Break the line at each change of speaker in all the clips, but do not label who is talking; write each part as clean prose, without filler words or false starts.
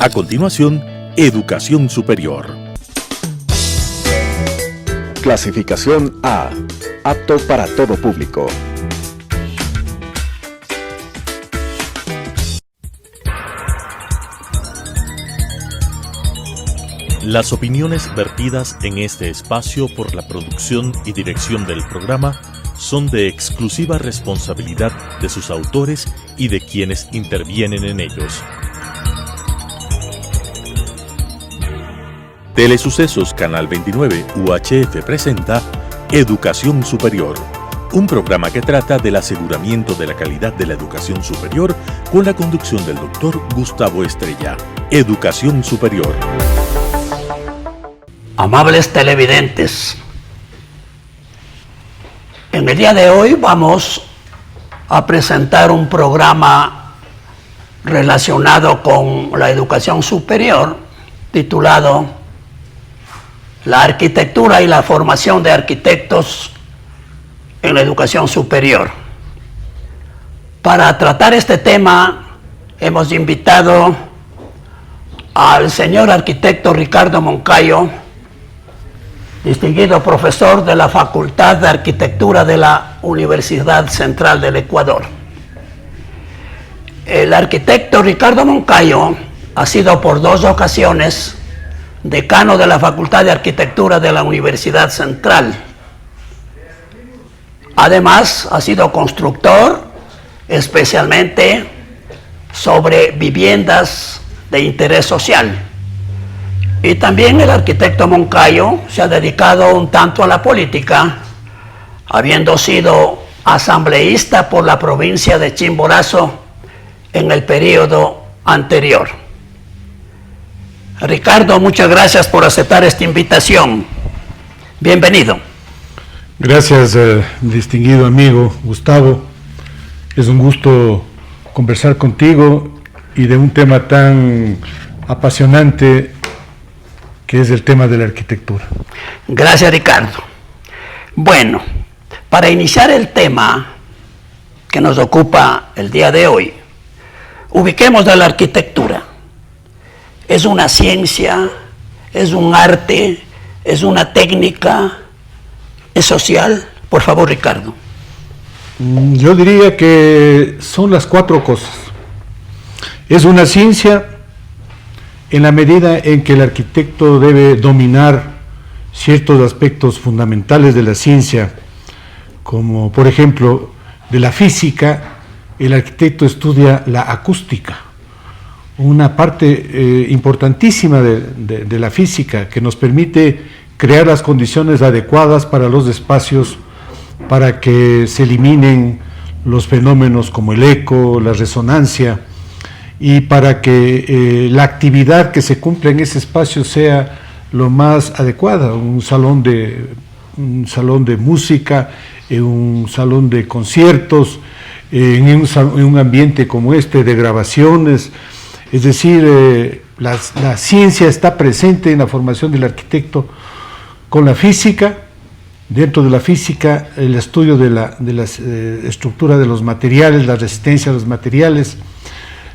A continuación, Educación Superior.
Clasificación A. Apto para todo público.
Las opiniones vertidas en este espacio por la producción y dirección del programa son de exclusiva responsabilidad de sus autores y de quienes intervienen en ellos. Telesucesos Canal 29 UHF presenta Educación Superior, un programa que trata del aseguramiento de la calidad de la educación superior con la conducción del Dr. Gustavo Estrella. Educación Superior.
Amables televidentes, en el día de hoy vamos a presentar un programa relacionado con la educación superior titulado La arquitectura y la formación de arquitectos en la educación superior. Para tratar este tema hemos invitado al señor arquitecto Ricardo Moncayo, distinguido profesor de la Facultad de Arquitectura de la Universidad Central del Ecuador. El arquitecto Ricardo Moncayo ha sido por 2 ocasiones decano de la Facultad de Arquitectura de la Universidad Central. Además, ha sido constructor, especialmente sobre viviendas de interés social. Y también el arquitecto Moncayo se ha dedicado un tanto a la política, habiendo sido asambleísta por la provincia de Chimborazo en el periodo anterior. Ricardo, muchas gracias por aceptar esta invitación. Bienvenido.
Gracias, distinguido amigo Gustavo. Es un gusto conversar contigo y de un tema tan apasionante que es el tema de la arquitectura.
Gracias, Ricardo. Bueno, para iniciar el tema que nos ocupa el día de hoy, ubiquemos a la arquitectura. ¿Es una ciencia? ¿Es un arte? ¿Es una técnica? ¿Es social? Por favor, Ricardo.
Yo diría que son las 4 cosas. Es una ciencia en la medida en que el arquitecto debe dominar ciertos aspectos fundamentales de la ciencia, como por ejemplo de la física. El arquitecto estudia la acústica, una parte importantísima de la física que nos permite crear las condiciones adecuadas para los espacios, para que se eliminen los fenómenos como el eco, la resonancia, y para que la actividad que se cumpla en ese espacio sea lo más adecuada, un salón de música, un salón de conciertos, en un ambiente como este de grabaciones. Es decir, la ciencia está presente en la formación del arquitecto con la física. Dentro de la física, el estudio de la estructura de los materiales, la resistencia a los materiales,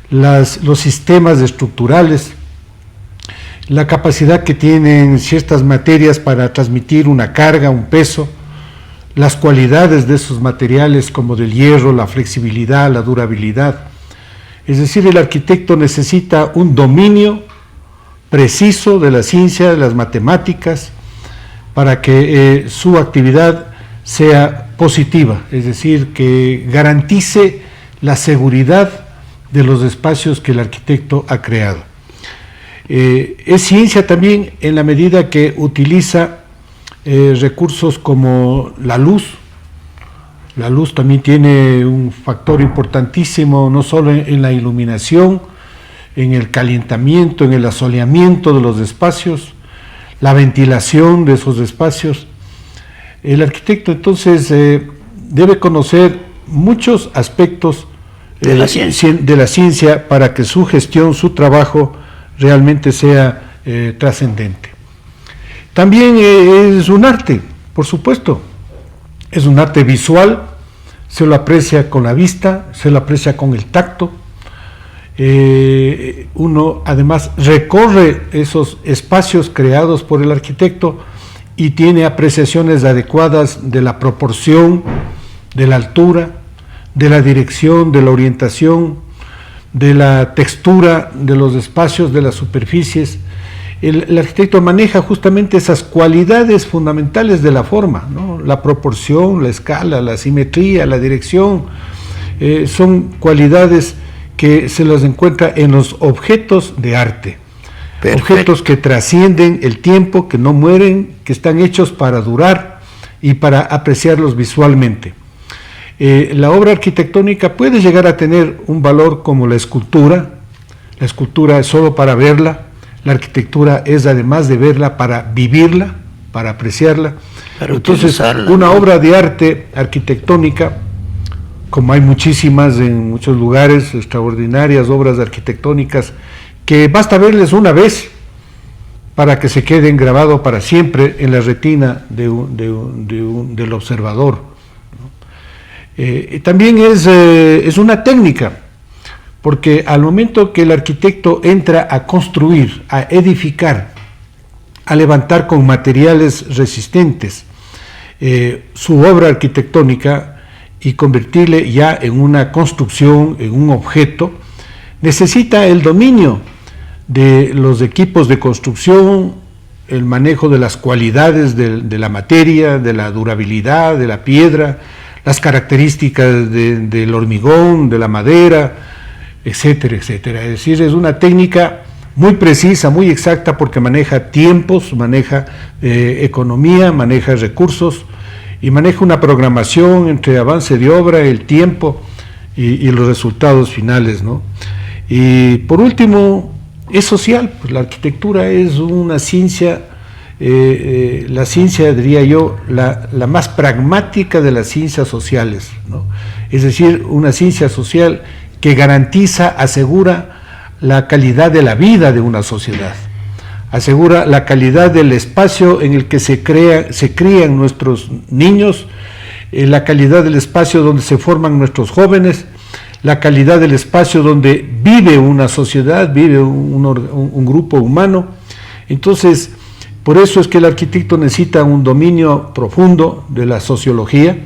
los sistemas estructurales, la capacidad que tienen ciertas materias para transmitir una carga, un peso, las cualidades de esos materiales como del hierro, la flexibilidad, la durabilidad. Es decir, el arquitecto necesita un dominio preciso de la ciencia, de las matemáticas, para que su actividad sea positiva, es decir, que garantice la seguridad de los espacios que el arquitecto ha creado. Es ciencia también en la medida que utiliza recursos como la luz. La luz también tiene un factor importantísimo, no solo en la iluminación, en el calentamiento, en el asoleamiento de los espacios, la ventilación de esos espacios. El arquitecto entonces debe conocer muchos aspectos de la ciencia para que su gestión, su trabajo realmente sea trascendente. También es un arte, por supuesto, es un arte visual, se lo aprecia con la vista, se lo aprecia con el tacto, uno además recorre esos espacios creados por el arquitecto y tiene apreciaciones adecuadas de la proporción, de la altura, de la dirección, de la orientación, de la textura de los espacios, de las superficies. El arquitecto maneja justamente esas cualidades fundamentales de la forma, ¿no? La proporción, la escala, la simetría, la dirección, son cualidades que se las encuentra en los objetos de arte. Perfecto. Objetos que trascienden el tiempo, que no mueren, que están hechos para durar y para apreciarlos visualmente. La obra arquitectónica puede llegar a tener un valor como la escultura. La escultura es solo para verla, la arquitectura es además de verla para vivirla, para apreciarla. Entonces, una obra de arte arquitectónica, como hay muchísimas en muchos lugares, extraordinarias obras arquitectónicas, que basta verles una vez para que se queden grabados para siempre en la retina del observador. También es una técnica, porque al momento que el arquitecto entra a construir, a edificar, a levantar con materiales resistentes su obra arquitectónica y convertirle ya en una construcción, en un objeto, necesita el dominio de los equipos de construcción, el manejo de las cualidades de la materia, de la durabilidad, de la piedra, las características del hormigón, de la madera, etcétera, etcétera. Es decir, es una técnica muy precisa, muy exacta, porque maneja tiempos, maneja economía, maneja recursos y maneja una programación entre avance de obra, el tiempo y los resultados finales, ¿no? Y por último, es social, pues la arquitectura es una ciencia, la ciencia, diría yo, la más pragmática de las ciencias sociales, ¿no? Es decir, una ciencia social que garantiza, asegura la calidad de la vida de una sociedad, asegura la calidad del espacio en el que se crían nuestros niños, la calidad del espacio donde se forman nuestros jóvenes, la calidad del espacio donde vive una sociedad, vive un grupo humano. Entonces, por eso es que el arquitecto necesita un dominio profundo de la sociología,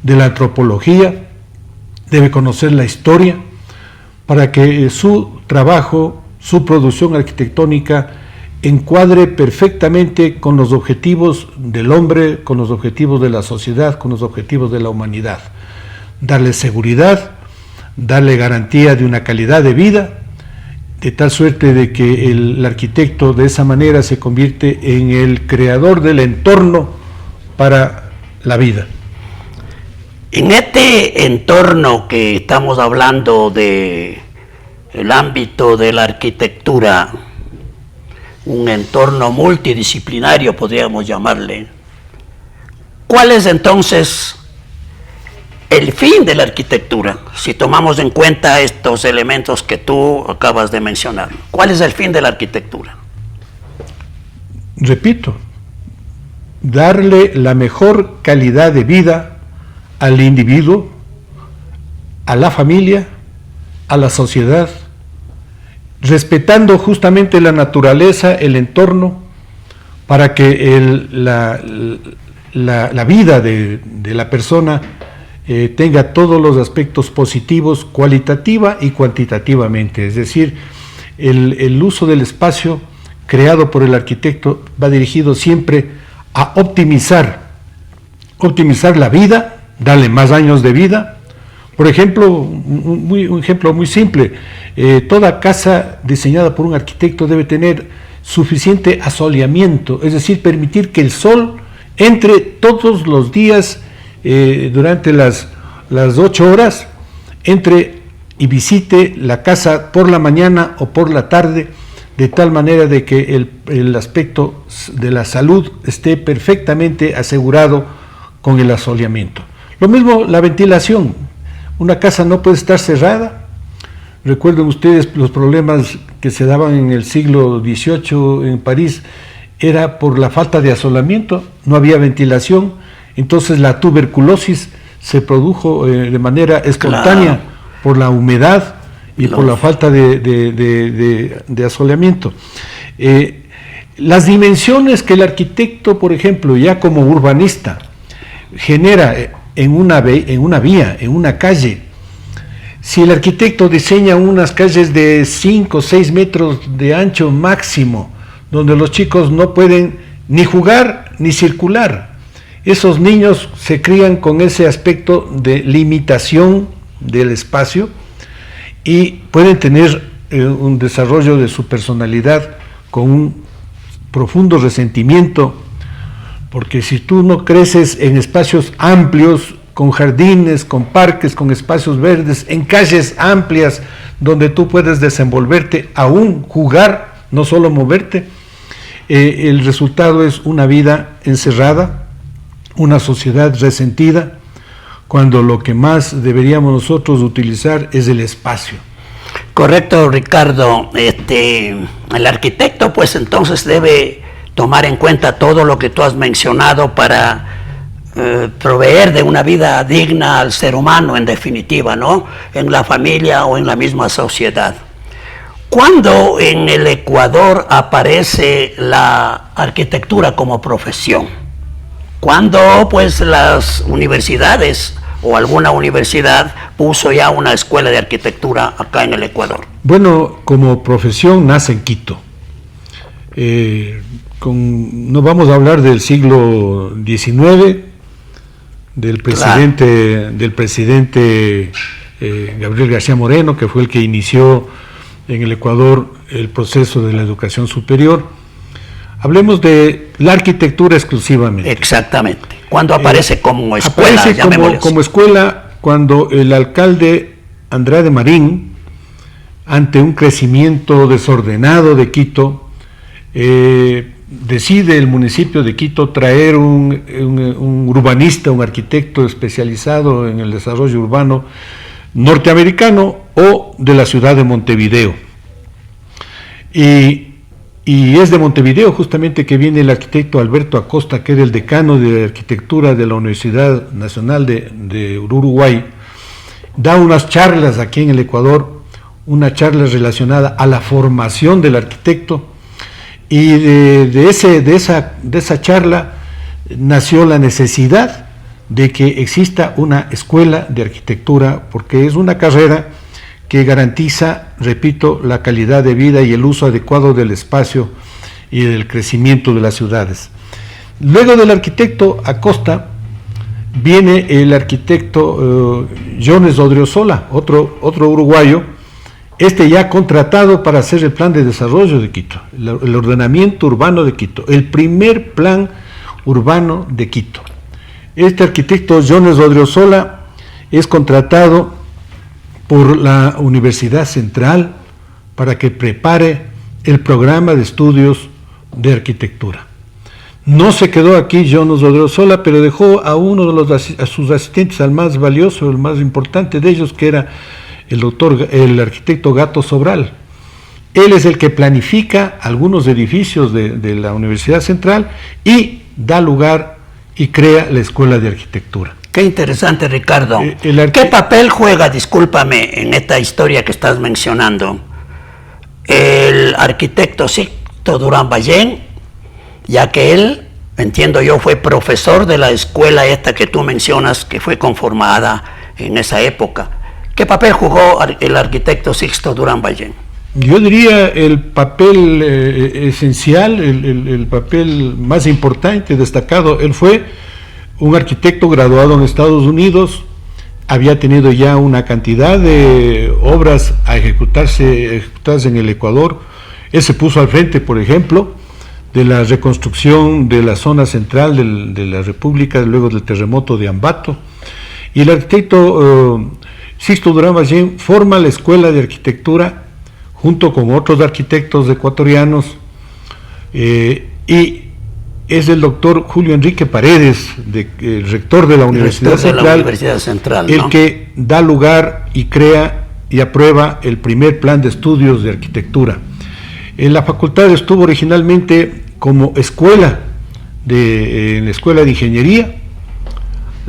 de la antropología, debe conocer la historia, para que su trabajo, su producción arquitectónica encuadre perfectamente con los objetivos del hombre, con los objetivos de la sociedad, con los objetivos de la humanidad. Darle seguridad, darle garantía de una calidad de vida, de tal suerte de que el arquitecto de esa manera se convierte en el creador del entorno para la vida.
En este entorno que estamos hablando de el ámbito de la arquitectura, un entorno multidisciplinario podríamos llamarle, ¿cuál es entonces el fin de la arquitectura? Si tomamos en cuenta estos elementos que tú acabas de mencionar, ¿cuál es el fin de la arquitectura?
Repito, darle la mejor calidad de vida al individuo, a la familia, a la sociedad, respetando justamente la naturaleza, el entorno, para que la vida de la persona tenga todos los aspectos positivos, cualitativa y cuantitativamente. Es decir, el uso del espacio creado por el arquitecto va dirigido siempre a optimizar la vida, darle más años de vida. Por ejemplo, un ejemplo muy simple, toda casa diseñada por un arquitecto debe tener suficiente asoleamiento, es decir, permitir que el sol entre todos los días durante las 8 horas, entre y visite la casa por la mañana o por la tarde, de tal manera de que el aspecto de la salud esté perfectamente asegurado con el asoleamiento. Lo mismo la ventilación. Una casa no puede estar cerrada. Recuerden ustedes los problemas que se daban en el siglo XVIII en París, era por la falta de asolamiento, no había ventilación, entonces la tuberculosis se produjo de manera espontánea por la humedad y por la falta de asoleamiento. Las dimensiones que el arquitecto, por ejemplo, ya como urbanista, genera en una vía, en una calle, si el arquitecto diseña unas calles de 5 o 6 metros de ancho máximo, donde los chicos no pueden ni jugar ni circular, esos niños se crían con ese aspecto de limitación del espacio y pueden tener un desarrollo de su personalidad con un profundo resentimiento, porque si tú no creces en espacios amplios, con jardines, con parques, con espacios verdes, en calles amplias donde tú puedes desenvolverte, aún jugar, no solo moverte, el resultado es una vida encerrada, una sociedad resentida, cuando lo que más deberíamos nosotros utilizar es el espacio.
Correcto, Ricardo. El arquitecto pues entonces debe tomar en cuenta todo lo que tú has mencionado para proveer de una vida digna al ser humano, en definitiva, ¿no? En la familia o en la misma sociedad. ¿Cuándo en el Ecuador aparece la arquitectura como profesión? ¿Cuándo pues las universidades o alguna universidad puso ya una escuela de arquitectura acá en el Ecuador?
Bueno, como profesión nace en Quito. No vamos a hablar del siglo XIX, del presidente Gabriel García Moreno, que fue el que inició en el Ecuador el proceso de la educación superior. Hablemos de la arquitectura exclusivamente.
Exactamente. ¿Cuándo aparece como escuela?
Aparece como escuela cuando el alcalde Andrade Marín, ante un crecimiento desordenado de Quito, decide el municipio de Quito traer un urbanista, un arquitecto especializado en el desarrollo urbano norteamericano o de la ciudad de Montevideo. Y es de Montevideo justamente que viene el arquitecto Alberto Acosta, que era el decano de arquitectura de la Universidad Nacional de Uruguay. Da unas charlas aquí en el Ecuador, una charla relacionada a la formación del arquitecto, y de esa charla nació la necesidad de que exista una escuela de arquitectura, porque es una carrera que garantiza, repito, la calidad de vida y el uso adecuado del espacio y del crecimiento de las ciudades. Luego del arquitecto Acosta viene el arquitecto Jones Odriozola, otro uruguayo, ya contratado para hacer el plan de desarrollo de Quito, el ordenamiento urbano de Quito, el primer plan urbano de Quito. Este arquitecto Jones Odriozola es contratado por la Universidad Central para que prepare el programa de estudios de arquitectura. No se quedó aquí Jones Odriozola, pero dejó a uno de a sus asistentes, al más valioso, el más importante de ellos, que era el arquitecto Gato Sobral. Él es el que planifica algunos edificios de la Universidad Central y da lugar y crea la Escuela de Arquitectura.
Qué interesante, Ricardo. ¿Qué papel juega, discúlpame, en esta historia que estás mencionando, el arquitecto Sixto Durán Ballén, ya que él, entiendo yo, fue profesor de la escuela esta que tú mencionas, que fue conformada en esa época? ¿Qué papel jugó el arquitecto Sixto Durán Ballén?
Yo diría el papel esencial, el papel más importante, destacado. Él fue un arquitecto graduado en Estados Unidos, había tenido ya una cantidad de obras a ejecutadas en el Ecuador. Él se puso al frente, por ejemplo, de la reconstrucción de la zona central de la República luego del terremoto de Ambato. Y el arquitecto Sixto Durán Ballén forma la Escuela de Arquitectura junto con otros arquitectos ecuatorianos, y es el doctor Julio Enrique Paredes, el rector de la Universidad Central, ¿no? El que da lugar y crea y aprueba el primer plan de estudios de arquitectura. En la facultad estuvo originalmente como escuela en la Escuela de Ingeniería,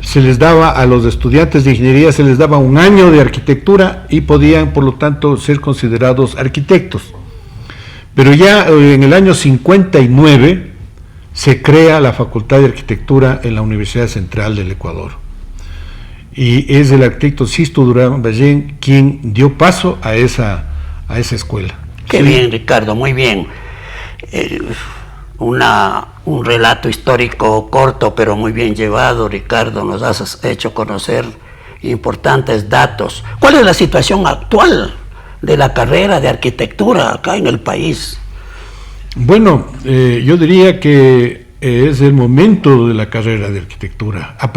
se les daba a los estudiantes de ingeniería, se les daba un año de arquitectura y podían, por lo tanto, ser considerados arquitectos. Pero ya en el año 59 se crea la Facultad de Arquitectura en la Universidad Central del Ecuador. Y es el arquitecto Sisto Durán Ballén quien dio paso a esa escuela.
Qué bien, Ricardo, muy bien. Un relato histórico corto, pero muy bien llevado, Ricardo. Nos has hecho conocer importantes datos. ¿Cuál es la situación actual de la carrera de arquitectura acá en el país?
Bueno, yo diría que es el momento de la carrera de arquitectura. Han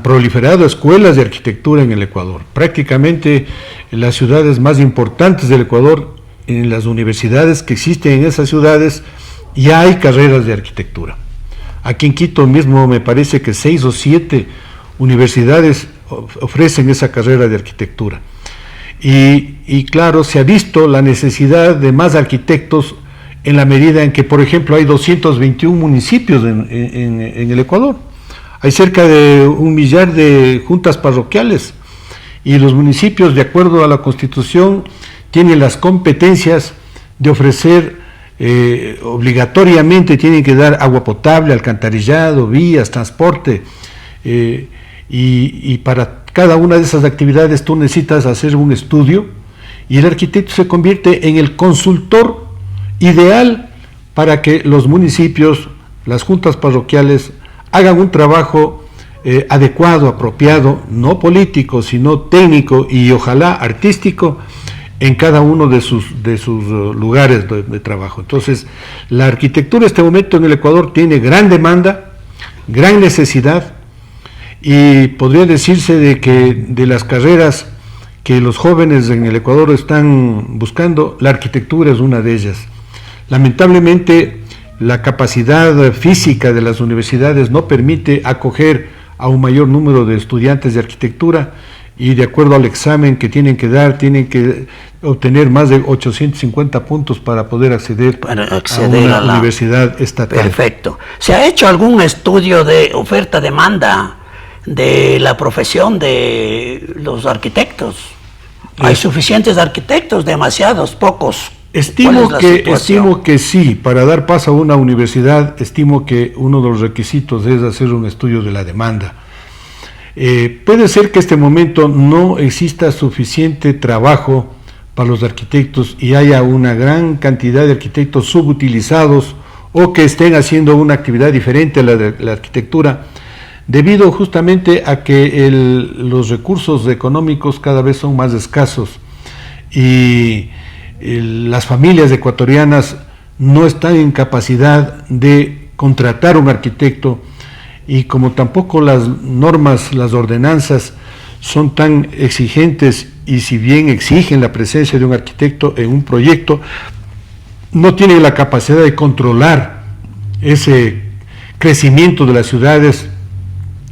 proliferado escuelas de arquitectura en el Ecuador. Prácticamente en las ciudades más importantes del Ecuador, en las universidades que existen en esas ciudades, ya hay carreras de arquitectura. Aquí en Quito mismo me parece que 6 o 7 universidades ofrecen esa carrera de arquitectura. Y claro, se ha visto la necesidad de más arquitectos en la medida en que, por ejemplo, hay 221 municipios en el Ecuador. Hay cerca de 1 millar de juntas parroquiales y los municipios, de acuerdo a la Constitución, tienen las competencias de ofrecer, obligatoriamente tienen que dar agua potable, alcantarillado, vías, transporte, y para cada una de esas actividades tú necesitas hacer un estudio y el arquitecto se convierte en el consultor ideal para que los municipios, las juntas parroquiales, hagan un trabajo adecuado, apropiado, no político, sino técnico y ojalá artístico en cada uno de sus lugares de trabajo. Entonces, la arquitectura en este momento en el Ecuador tiene gran demanda, gran necesidad, y podría decirse de que de las carreras que los jóvenes en el Ecuador están buscando, la arquitectura es una de ellas. Lamentablemente, la capacidad física de las universidades no permite acoger a un mayor número de estudiantes de arquitectura y de acuerdo al examen que tienen que dar, tienen que obtener más de 850 puntos para poder acceder a una universidad estatal.
Perfecto. ¿Se ha hecho algún estudio de oferta-demanda de la profesión de los arquitectos? ¿Hay suficientes arquitectos? ¿Demasiados? ¿Pocos?
Estimo que sí. Para dar paso a una universidad, estimo que uno de los requisitos es hacer un estudio de la demanda. Puede ser que en este momento no exista suficiente trabajo para los arquitectos y haya una gran cantidad de arquitectos subutilizados o que estén haciendo una actividad diferente a la de la arquitectura, debido justamente a que los recursos económicos cada vez son más escasos y las familias ecuatorianas no están en capacidad de contratar un arquitecto, y como tampoco las normas, las ordenanzas son tan exigentes, y si bien exigen la presencia de un arquitecto en un proyecto, no tienen la capacidad de controlar ese crecimiento de las ciudades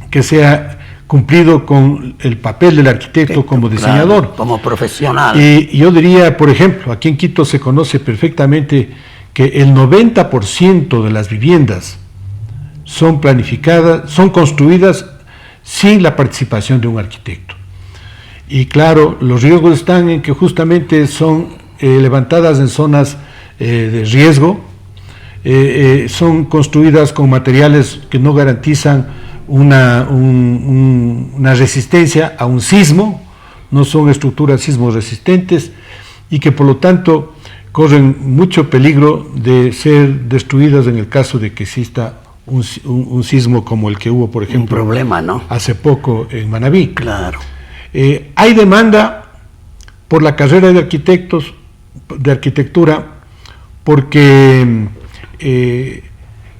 que sea cumplido con el papel del arquitecto como diseñador.
Claro, como profesional.
Y yo diría, por ejemplo, aquí en Quito se conoce perfectamente que el 90% de las viviendas son planificadas, son construidas sin la participación de un arquitecto. Y claro, los riesgos están en que justamente son levantadas en zonas de riesgo, son construidas con materiales que no garantizan una resistencia a un sismo, no son estructuras sismo resistentes y que por lo tanto corren mucho peligro de ser destruidas en el caso de que exista un sismo como el que hubo, por ejemplo,
un problema, ¿no?,
hace poco en Manabí.
Claro.
Hay demanda por la carrera de arquitectos, de arquitectura, porque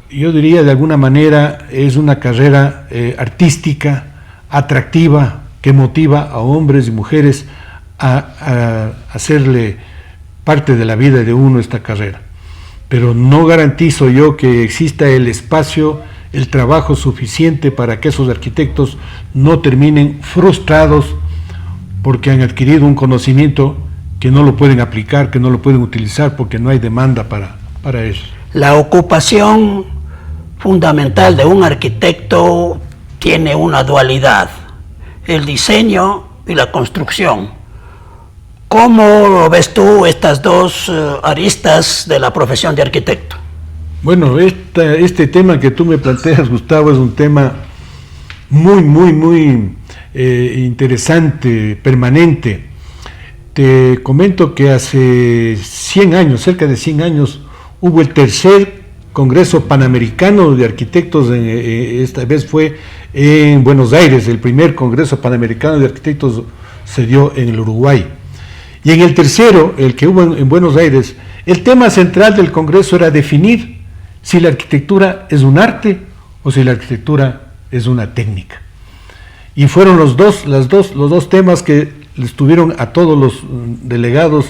yo diría de alguna manera es una carrera artística, atractiva, que motiva a hombres y mujeres a hacerle parte de la vida de uno esta carrera. Pero no garantizo yo que exista el espacio, el trabajo suficiente para que esos arquitectos no terminen frustrados porque han adquirido un conocimiento que no lo pueden aplicar, que no lo pueden utilizar porque no hay demanda para eso.
La ocupación fundamental de un arquitecto tiene una dualidad, el diseño y la construcción. ¿Cómo ves tú estas dos aristas de la profesión de arquitecto?
Bueno, este tema que tú me planteas, Gustavo, es un tema muy interesante, permanente. Te comento que hace 100 años, cerca de 100 años, hubo el tercer Congreso Panamericano de Arquitectos, esta vez fue en Buenos Aires. El primer Congreso Panamericano de Arquitectos se dio en el Uruguay. Y en el tercero, el que hubo en Buenos Aires, el tema central del Congreso era definir si la arquitectura es un arte o si la arquitectura es una técnica. Y fueron los dos temas que estuvieron a todos los delegados,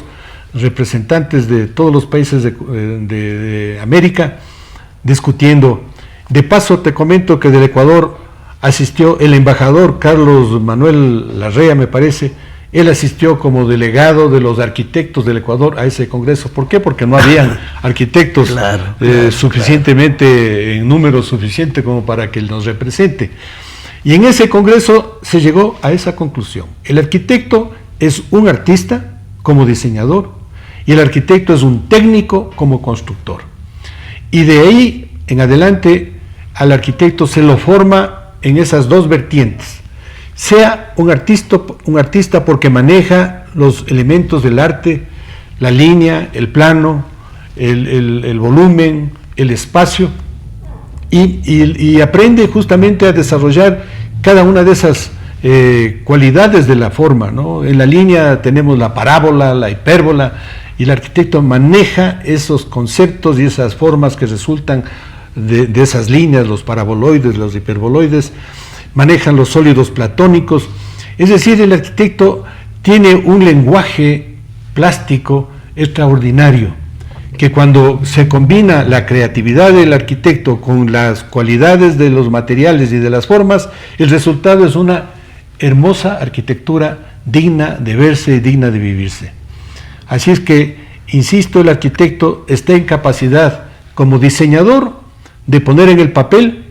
representantes de todos los países de América, discutiendo. De paso te comento que del Ecuador asistió el embajador Carlos Manuel Larrea, me parece. Él asistió como delegado de los arquitectos del Ecuador a ese congreso. ¿Por qué? Porque no habían arquitectos suficientemente, en número suficiente como para que él nos represente. Y en ese congreso se llegó a esa conclusión. El arquitecto es un artista como diseñador y el arquitecto es un técnico como constructor. Y de ahí en adelante al arquitecto se lo forma en esas dos vertientes. Sea un artista porque maneja los elementos del arte, la línea, el plano, el volumen, el espacio, y aprende justamente a desarrollar cada una de esas cualidades de la forma, ¿no? En la línea tenemos la parábola, la hipérbola, y el arquitecto maneja esos conceptos y esas formas que resultan de esas líneas, los paraboloides, los hiperboloides, manejan los sólidos platónicos. Es decir, el arquitecto tiene un lenguaje plástico extraordinario, que cuando se combina la creatividad del arquitecto con las cualidades de los materiales y de las formas, el resultado es una hermosa arquitectura digna de verse y digna de vivirse. Así es que, insisto, el arquitecto está en capacidad como diseñador de poner en el papel,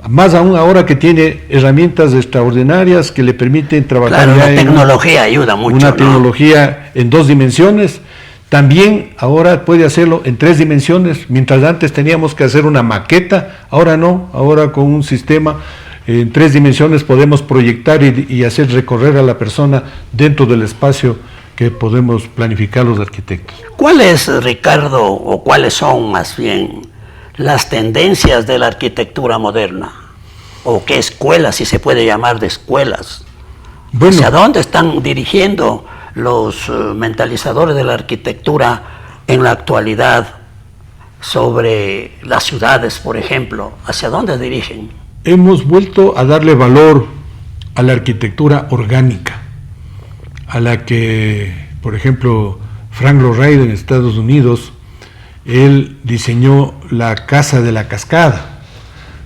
más aún ahora que tiene herramientas extraordinarias que le permiten trabajar.
Claro,
ya
la tecnología ayuda mucho.
Una
¿no?
tecnología en 2 dimensiones. También ahora puede hacerlo en 3 dimensiones, mientras antes teníamos que hacer una maqueta, ahora no, ahora con un sistema en 3 dimensiones podemos proyectar y hacer recorrer a la persona dentro del espacio que podemos planificar los arquitectos.
¿Cuáles, Ricardo, o cuáles son más bien las tendencias de la arquitectura moderna? ¿O qué escuelas, si se puede llamar de escuelas?
Bueno,
¿Hacia dónde están dirigiendo los mentalizadores de la arquitectura en la actualidad sobre las ciudades, por ejemplo? ¿Hacia dónde dirigen?
hemos vuelto a darle valor a la arquitectura orgánica, a la que, por ejemplo, Frank Lloyd Wright en Estados Unidos, él diseñó la Casa de la Cascada,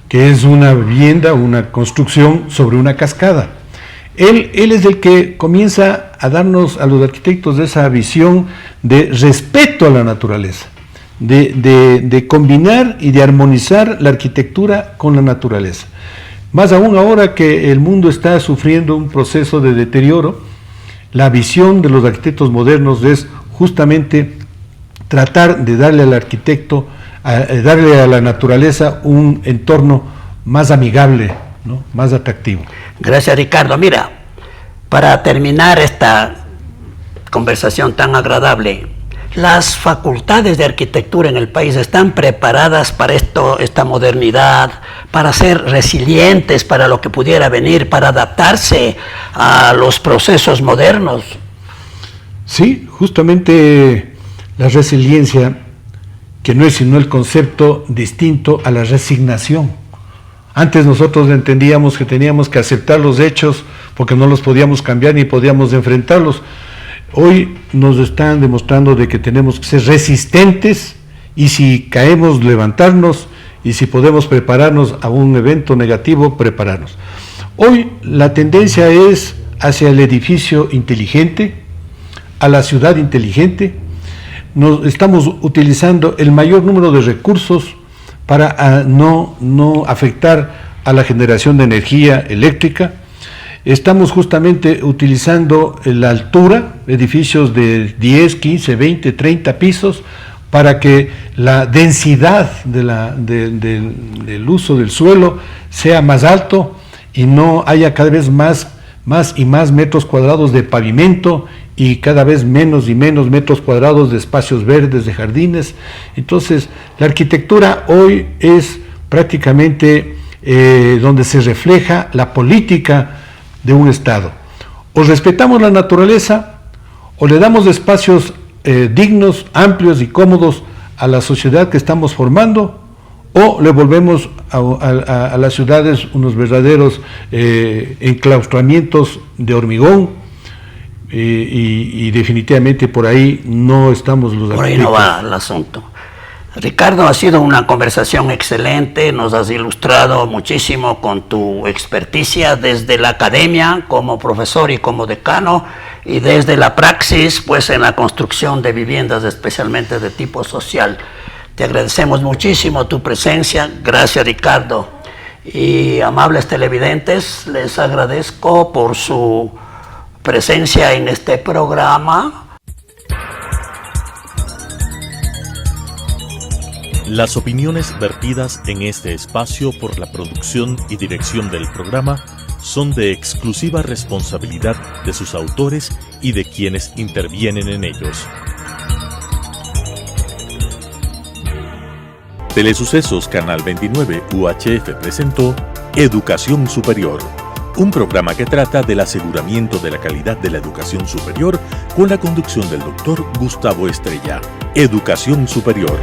que es una vivienda, una construcción sobre una cascada. Él es el que comienza a darnos a los arquitectos esa visión de respeto a la naturaleza, de combinar y de armonizar la arquitectura con la naturaleza. Más aún ahora que el mundo está sufriendo un proceso de deterioro, la visión de los arquitectos modernos es justamente tratar de darle al arquitecto, darle a la naturaleza un entorno más amigable, ¿no? Más atractivo.
Gracias, Ricardo. Mira, para terminar esta conversación tan agradable, ¿las facultades de arquitectura en el país están preparadas para esta modernidad, para ser resilientes para lo que pudiera venir, para adaptarse a los procesos modernos?
Sí, justamente la resiliencia, que no es sino el concepto distinto a la resignación. Antes nosotros entendíamos que teníamos que aceptar los hechos porque no los podíamos cambiar ni podíamos enfrentarlos. Hoy nos están demostrando de que tenemos que ser resistentes y si caemos, levantarnos, y si podemos prepararnos a un evento negativo, prepararnos. Hoy la tendencia es hacia el edificio inteligente, a la ciudad inteligente. Estamos utilizando el mayor número de recursos para no afectar a la generación de energía eléctrica. Estamos justamente utilizando la altura, edificios de 10, 15, 20, 30 pisos, para que la densidad del uso del suelo sea más alto y no haya cada vez más y más metros cuadrados de pavimento y cada vez menos y menos metros cuadrados de espacios verdes, de jardines. Entonces, la arquitectura hoy es prácticamente donde se refleja la política de un Estado. O respetamos la naturaleza, o le damos espacios dignos, amplios y cómodos a la sociedad que estamos formando, o le volvemos a las ciudades unos verdaderos enclaustramientos de hormigón, y definitivamente por ahí no estamos los
arquitectos. Por ahí no va el asunto. Ricardo, ha sido una conversación excelente, nos has ilustrado muchísimo con tu experticia desde la academia como profesor y como decano, y desde la praxis pues en la construcción de viviendas especialmente de tipo social. Te agradecemos muchísimo tu presencia, gracias Ricardo. Y amables televidentes, les agradezco por su presencia en este programa.
Las opiniones vertidas en este espacio por la producción y dirección del programa son de exclusiva responsabilidad de sus autores y de quienes intervienen en ellos. Telesucesos Canal 29 UHF presentó Educación Superior, un programa que trata del aseguramiento de la calidad de la educación superior con la conducción del doctor Gustavo Estrella. Educación Superior.